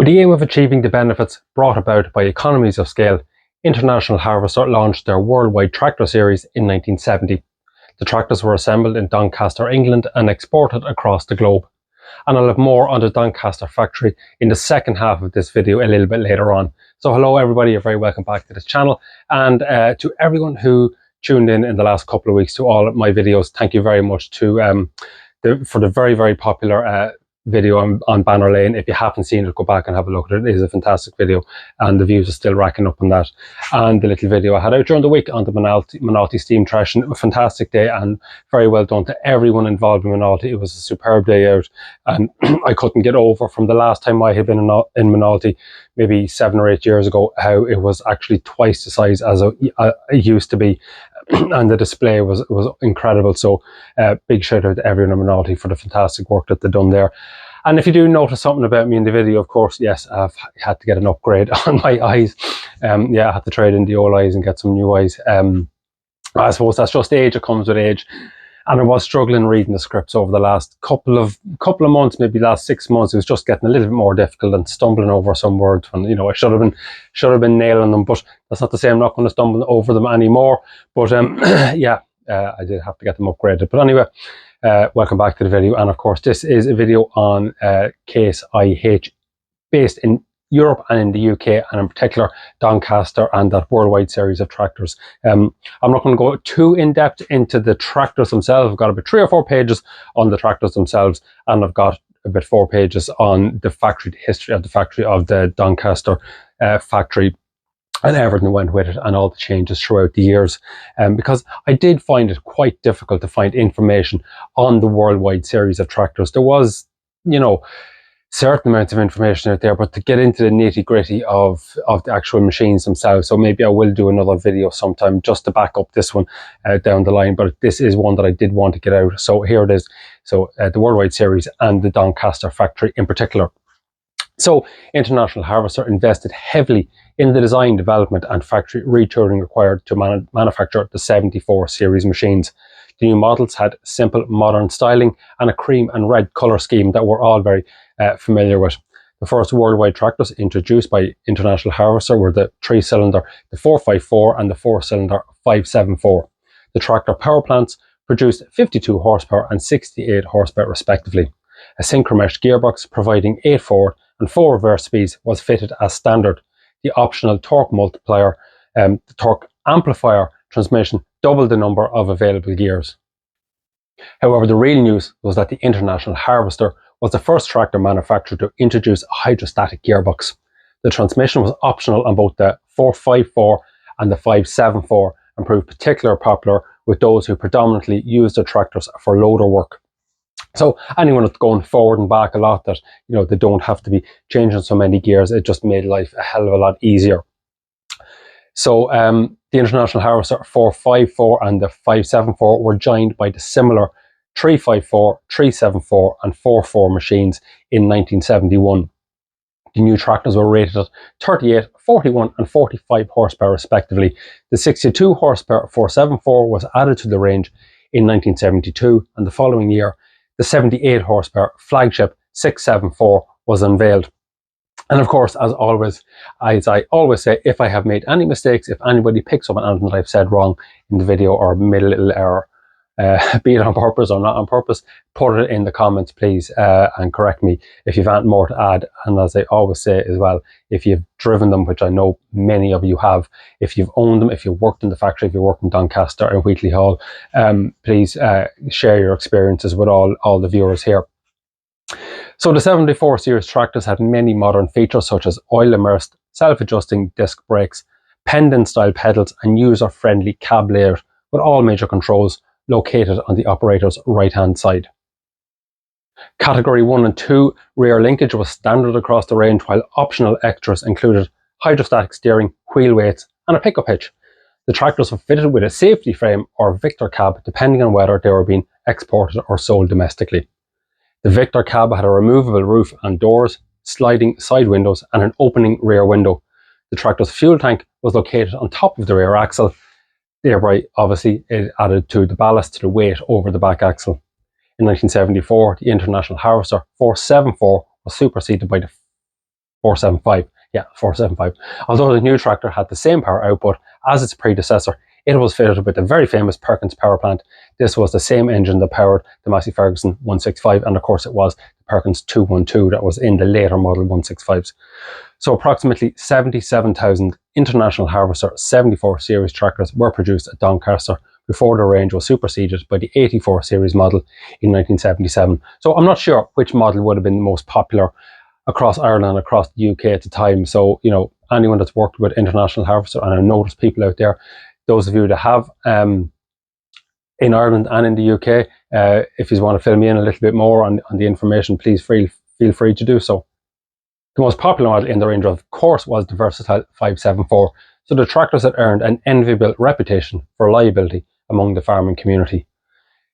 With the aim of achieving the benefits brought about by economies of scale, International Harvester launched their worldwide tractor series in 1970. The tractors were assembled in Doncaster, England and exported across the globe. And I'll have more on the Doncaster factory in the second half of this video a little bit later on. So hello everybody, you're very welcome back to this channel, and to everyone who tuned in the last couple of weeks to all of my videos, thank you very much for the very popular video on Banner Lane. If you haven't seen it, go back and have a look at it. It is a fantastic video and the views are still racking up on that. And the little video I had out during the week on the Minalty steam threshing, a fantastic day and very well done to everyone involved in Minalty. It was a superb day out, and I couldn't get over from the last time I had been in Minalty, maybe 7 or 8 years ago, how it was actually twice the size as it used to be. And the display was incredible. So big shout out to everyone in Minalty for the fantastic work that they've done there. And if you do notice something about me in the video, of course, yes, I've had to get an upgrade on my eyes. Yeah, I had to trade in the old eyes and get some new eyes. I suppose that's just age, it comes with age. And I was struggling reading the scripts over the last couple of months, maybe last 6 months. It was just getting a little bit more difficult and stumbling over some words when, you know, I should have been nailing them. But that's not to say I'm not going to stumble over them anymore. But yeah, I did have to get them upgraded. But anyway, welcome back to the video. And of course, this is a video on Case IH, based in Europe and in the UK, and in particular Doncaster and that worldwide series of tractors. I'm not going to go too in depth into the tractors themselves. I've got about 3 or 4 pages on the tractors themselves, and I've got about 4 pages on the factory, the history of the factory, of the Doncaster factory, and everything that went with it, and all the changes throughout the years. Because I did find it quite difficult to find information on the worldwide series of tractors. There was, you know, certain amounts of information out there, but to get into the nitty gritty of the actual machines themselves. So maybe I will do another video sometime just to back up this one down the line, but this is one that I did want to get out. So here it is. So the worldwide series and the Doncaster factory in particular. So International Harvester invested heavily in the design, development and factory retooling required to manufacture the 74 series machines. The new models had simple modern styling and a cream and red colour scheme that we're all very familiar with. The first worldwide tractors introduced by International Harvester were the 3-cylinder, the 454 and the 4-cylinder 574. The tractor power plants produced 52 horsepower and 68 horsepower respectively. A synchromesh gearbox providing 8 forward and 4 reverse speeds was fitted as standard. The optional torque multiplier, the torque amplifier transmission doubled the number of available gears. However, the real news was that the International Harvester was the first tractor manufacturer to introduce a hydrostatic gearbox. The transmission was optional on both the 454 and the 574 and proved particularly popular with those who predominantly used their tractors for loader work. So anyone that's going forward and back a lot, that, you know, they don't have to be changing so many gears, it just made life a hell of a lot easier. So the International Harvester 454 and the 574 were joined by the similar 354, 374 and 44 machines in 1971. The new tractors were rated at 38, 41 and 45 horsepower respectively. The 62 horsepower 474 was added to the range in 1972, and the following year the 78 horsepower flagship 674 was unveiled. And of course, as I always say, if I have made any mistakes, if anybody picks up on anything that I've said wrong in the video or made a little error, be it on purpose or not on purpose, put it in the comments, please, and correct me if you've anything more to add. And as I always say as well, if you've driven them, which I know many of you have, if you've owned them, if you've worked in the factory, if you worked in Doncaster or Wheatley Hall, please share your experiences with all the viewers here. So the 74 series tractors had many modern features such as oil immersed, self-adjusting disc brakes, pendant style pedals and user-friendly cab layout with all major controls located on the operator's right hand side. Category 1 and 2 rear linkage was standard across the range, while optional extras included hydrostatic steering, wheel weights and a pickup hitch. The tractors were fitted with a safety frame or Victor cab depending on whether they were being exported or sold domestically. The Victor cab had a removable roof and doors, sliding side windows and an opening rear window. The tractor's fuel tank was located on top of the rear axle. Thereby, obviously, it added to the ballast, to the weight over the back axle. In 1974, the International Harvester 474 was superseded by the 475. Yeah, 475. Although the new tractor had the same power output as its predecessor, it was fitted with the very famous Perkins power plant. This was the same engine that powered the Massey Ferguson 165, and of course it was the Perkins 212 that was in the later model 165s. So approximately 77,000 International Harvester 74 series tractors were produced at Doncaster before the range was superseded by the 84 series model in 1977. So I'm not sure which model would have been the most popular across Ireland and across the UK at the time. So, anyone that's worked with International Harvester, and I know there's people out there, those of you that have in Ireland and in the UK, if you want to fill me in a little bit more on the information, please feel free to do so. The most popular model in the range, of course, was the Versatile 574. So the tractors had earned an enviable reputation for reliability among the farming community.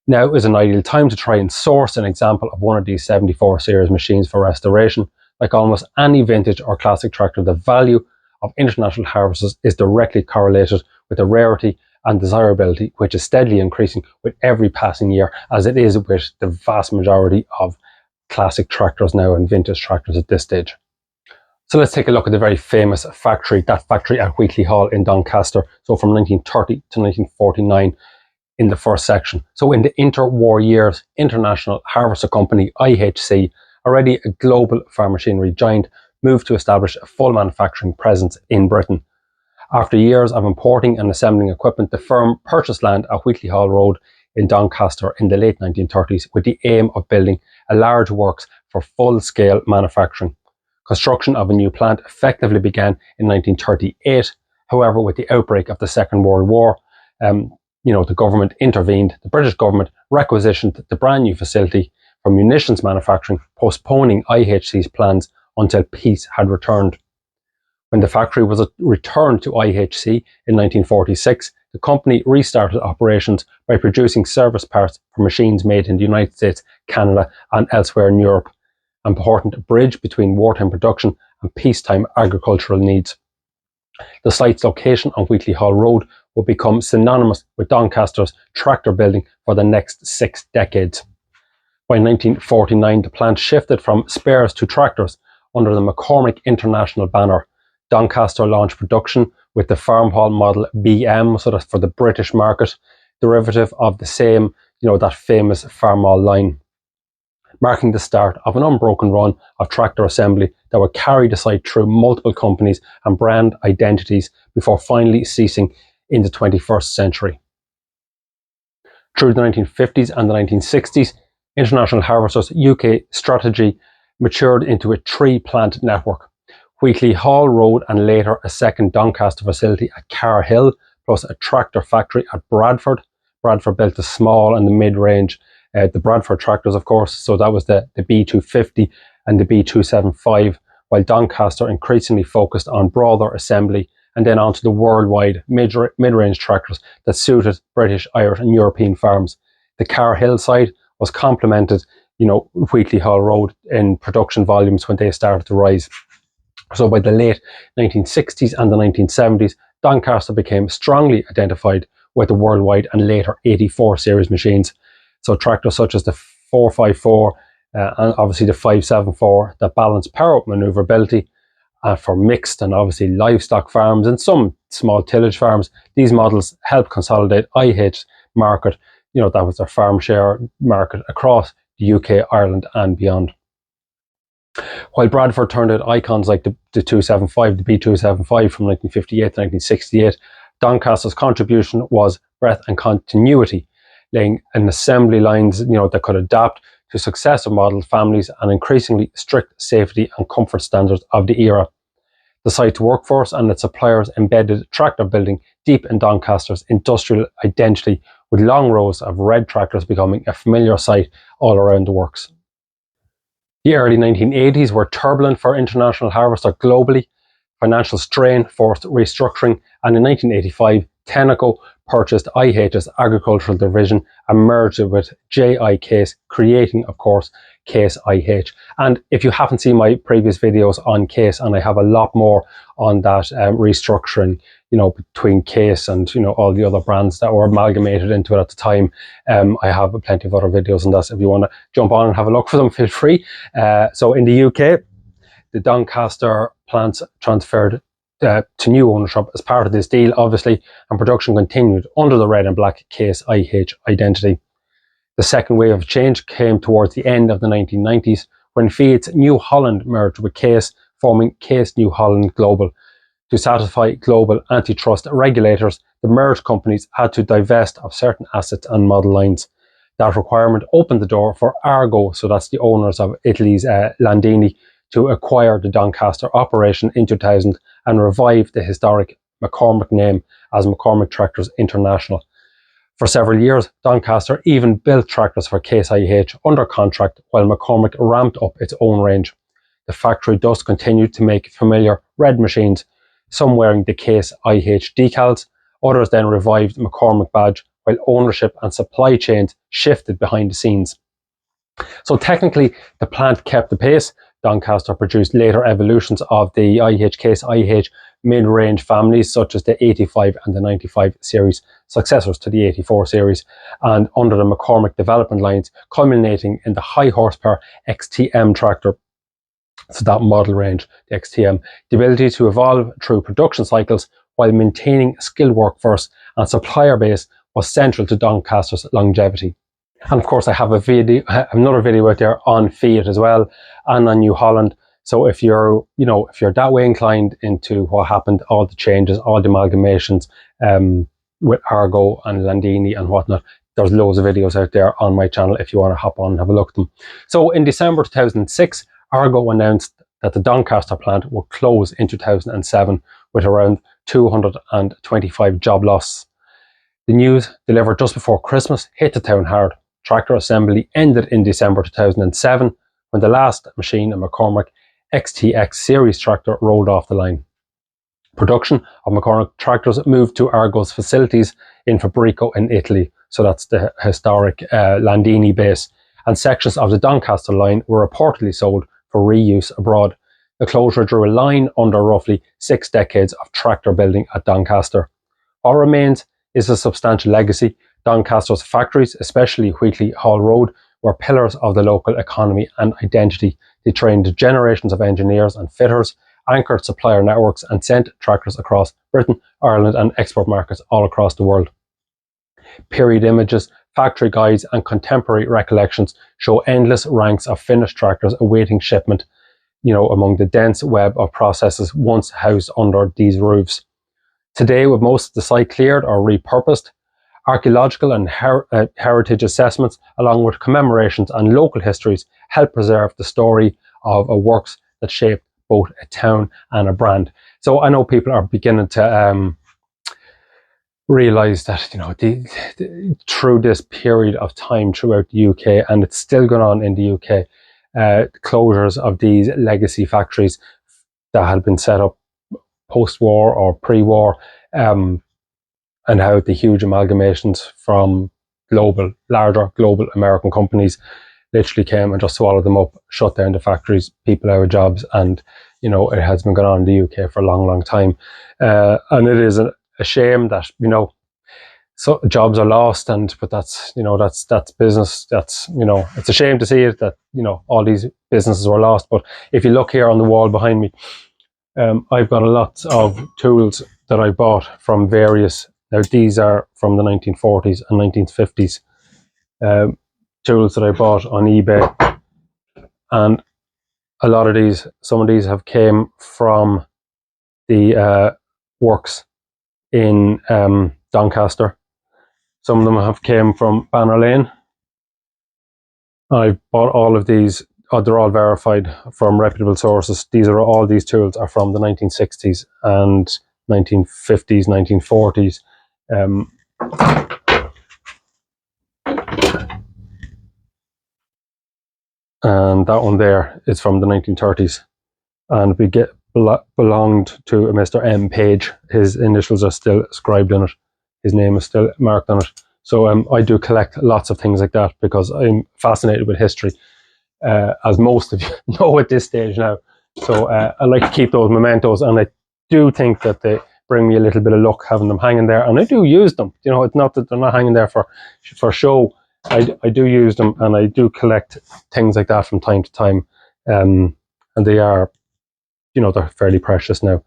Now is an ideal time to try and source an example of one of these 74 series machines for restoration. Like almost any vintage or classic tractor, the value of International Harvesters is directly correlated with the rarity and desirability, which is steadily increasing with every passing year, as it is with the vast majority of classic tractors now and vintage tractors at this stage. So let's take a look at the very famous factory, that factory at Wheatley Hall in Doncaster. So from 1930 to 1949 in the first section. So in the interwar years, International Harvester Company, IHC, already a global farm machinery giant, moved to establish a full manufacturing presence in Britain. After years of importing and assembling equipment, the firm purchased land at Wheatley Hall Road in Doncaster in the late 1930s with the aim of building a large works for full-scale manufacturing. Construction of a new plant effectively began in 1938. However, with the outbreak of the Second World War, the government intervened. The British government requisitioned the brand new facility for munitions manufacturing, postponing IHC's plans until peace had returned. When the factory was returned to IHC in 1946, the company restarted operations by producing service parts for machines made in the United States, Canada, and elsewhere in Europe, an important bridge between wartime production and peacetime agricultural needs. The site's location on Wheatley Hall Road would become synonymous with Doncaster's tractor building for the next 6 decades. By 1949, the plant shifted from spares to tractors under the McCormick International banner. Doncaster launched production with the Farmhall Model BM, so that's for the British market, derivative of the same, that famous Farmhall line, marking the start of an unbroken run of tractor assembly that would carry the site through multiple companies and brand identities before finally ceasing in the 21st century. Through the 1950s and the 1960s, International Harvester's UK strategy matured into a 3-plant network. Wheatley Hall Road and later a second Doncaster facility at Car Hill, plus a tractor factory at Bradford. Bradford built the small and the mid-range, the Bradford tractors, of course, so that was the B250 and the B275, while Doncaster increasingly focused on broader assembly and then onto the worldwide mid-range tractors that suited British, Irish and European farms. The Car Hill side was complemented, Wheatley Hall Road in production volumes when they started to rise. So by the late 1960s and the 1970s, Doncaster became strongly identified with the worldwide and later 84 series machines. So tractors such as the 454 and obviously the 574 that balance power maneuverability for mixed and obviously livestock farms and some small tillage farms. These models help consolidate IH's market, that was their farm share market across the UK, Ireland and beyond. While Bradford turned out icons like the 275, the B275 from 1958 to 1968, Doncaster's contribution was breadth and continuity, laying an assembly lines that could adapt to successive model families and increasingly strict safety and comfort standards of the era. The site's workforce and its suppliers embedded tractor building deep in Doncaster's industrial identity, with long rows of red tractors becoming a familiar sight all around the works. The early 1980s were turbulent for International Harvester globally. Financial strain forced restructuring, and in 1985, Tenneco purchased IH's agricultural division and merged it with J.I. Case, creating, of course, Case IH. And if you haven't seen my previous videos on Case, and I have a lot more on that restructuring, between Case and, all the other brands that were amalgamated into it at the time, I have plenty of other videos on that. If you want to jump on and have a look for them, feel free. So in the UK, the Doncaster plants transferred to new ownership as part of this deal, obviously, and production continued under the red and black Case IH identity. The second wave of change came towards the end of the 1990s when Fiat's New Holland merged with Case, forming Case New Holland Global. To satisfy global antitrust regulators, the merged companies had to divest of certain assets and model lines. That requirement opened the door for Argo, so that's the owners of Italy's Landini, to acquire the Doncaster operation in 2000 and revive the historic McCormick name as McCormick Tractors International. For several years, Doncaster even built tractors for Case IH under contract while McCormick ramped up its own range. The factory thus continued to make familiar red machines, some wearing the Case IH decals, others then revived the McCormick badge while ownership and supply chains shifted behind the scenes. So technically, the plant kept the pace. Doncaster produced later evolutions of the IH Case IH mid-range families such as the 85 and the 95 series, successors to the 84 series, and under the McCormick development lines, culminating in the high horsepower XTM tractor. So that model range, the XTM, the ability to evolve through production cycles while maintaining a skilled workforce and supplier base was central to Doncaster's longevity. And of course, I have another video out there on Fiat as well, and on New Holland. So if you're that way inclined into what happened, all the changes, all the amalgamations with Argo and Landini and whatnot, there's loads of videos out there on my channel if you want to hop on and have a look at them. So in December 2006, Argo announced that the Doncaster plant would close in 2007 with around 225 job losses. The news, delivered just before Christmas, hit the town hard. Tractor assembly ended in December 2007 when the last machine, a McCormick XTX series tractor, rolled off the line. Production of McCormick tractors moved to Argo's facilities in Fabrico in Italy, so that's the historic Landini base, and sections of the Doncaster line were reportedly sold for reuse abroad. The closure drew a line under roughly 6 decades of tractor building at Doncaster. What remains is a substantial legacy. Doncaster's factories, especially Wheatley Hall Road, were pillars of the local economy and identity. They trained generations of engineers and fitters, anchored supplier networks, and sent tractors across Britain, Ireland, and export markets all across the world. Period images, factory guides, and contemporary recollections show endless ranks of finished tractors awaiting shipment, among the dense web of processes once housed under these roofs. Today, with most of the site cleared or repurposed, archaeological and heritage assessments, along with commemorations and local histories, help preserve the story of a works that shaped both a town and a brand. So I know people are beginning to realise that, through this period of time throughout the UK, and it's still going on in the UK, closures of these legacy factories that had been set up post-war or pre-war, and how the huge amalgamations from larger global American companies literally came and just swallowed them up, shut down the factories, people out of jobs, and it has been going on in the UK for a long, long time. And it is a shame that so jobs are lost, but that's business. That's it's a shame to see it that all these businesses were lost. But if you look here on the wall behind me, I've got a lot of tools that I bought from various. Now these are from the 1940s and 1950s. Tools that I bought on eBay, and a lot of some of these have came from the works in Doncaster. Some of them have came from Banner Lane. I bought all of these. They're all verified from reputable sources. All these tools are from the 1960s and 1950s, 1940s. And that one there is from the 1930s, and belonged to a Mr. M. Page. His initials are still inscribed in it. His name is still marked on it. So I do collect lots of things like that because I'm fascinated with history, as most of you know at this stage now. So I like to keep those mementos, and I do think that they bring me a little bit of luck having them hanging there, and I do use them. It's not that they're not hanging there for show. I do use them, and I do collect things like that from time to time, and they are you know, they're fairly precious now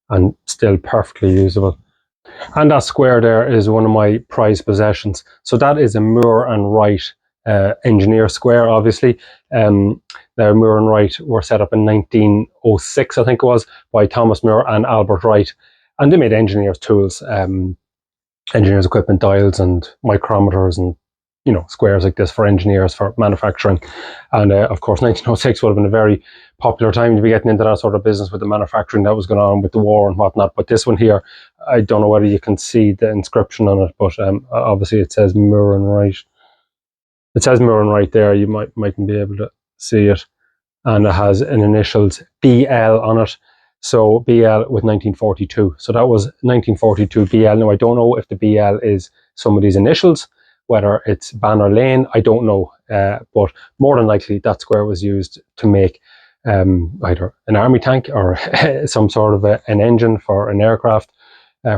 and still perfectly usable. And that square there is one of my prized possessions. So that is a Moore and Wright engineer square, obviously. Now, Moore and Wright were set up in 1906, I think it was, by Thomas Moore and Albert Wright. And they made engineers' tools, engineers' equipment, dials and micrometers and, you know, squares like this for engineers, for manufacturing. And of course, 1906 would have been a very popular time to be getting into that sort of business with the manufacturing that was going on with the war and whatnot. But this one here, I don't know whether you can see the inscription on it, but obviously it says Moore and Wright. It says Moore and Wright there. You mightn't be able to see it, and it has an initials BL on it. So BL with 1942. So that was 1942 BL. Now I don't know if the BL is somebody's initials, whether it's Banner Lane, I don't know. But more than likely that square was used to make either an army tank or some sort of an engine for an aircraft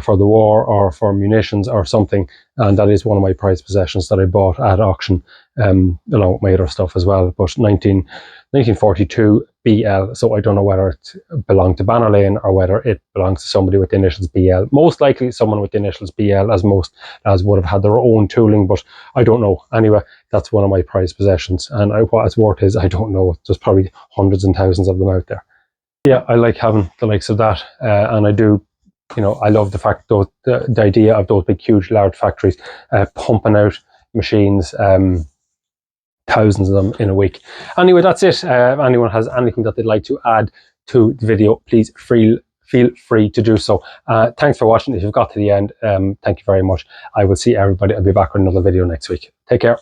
for the war or for munitions or something. And that is one of my prized possessions that I bought at auction, along with my other stuff as well. But 1942 BL, so I don't know whether it belonged to Banner Lane or whether it belongs to somebody with the initials BL. Most likely someone with the initials BL, as most lads would have had their own tooling, but I don't know. Anyway, that's one of my prized possessions, and what it's worth is, I don't know. There's probably hundreds and thousands of them out there. Yeah, I like having the likes of that, and I do. You know, I love the fact that the idea of those big, huge, large factories pumping out machines, thousands of them in a week. Anyway, that's it. If anyone has anything that they'd like to add to the video, please feel free to do so. Thanks for watching. If you've got to the end, thank you very much. I will see everybody. I'll be back with another video next week. Take care.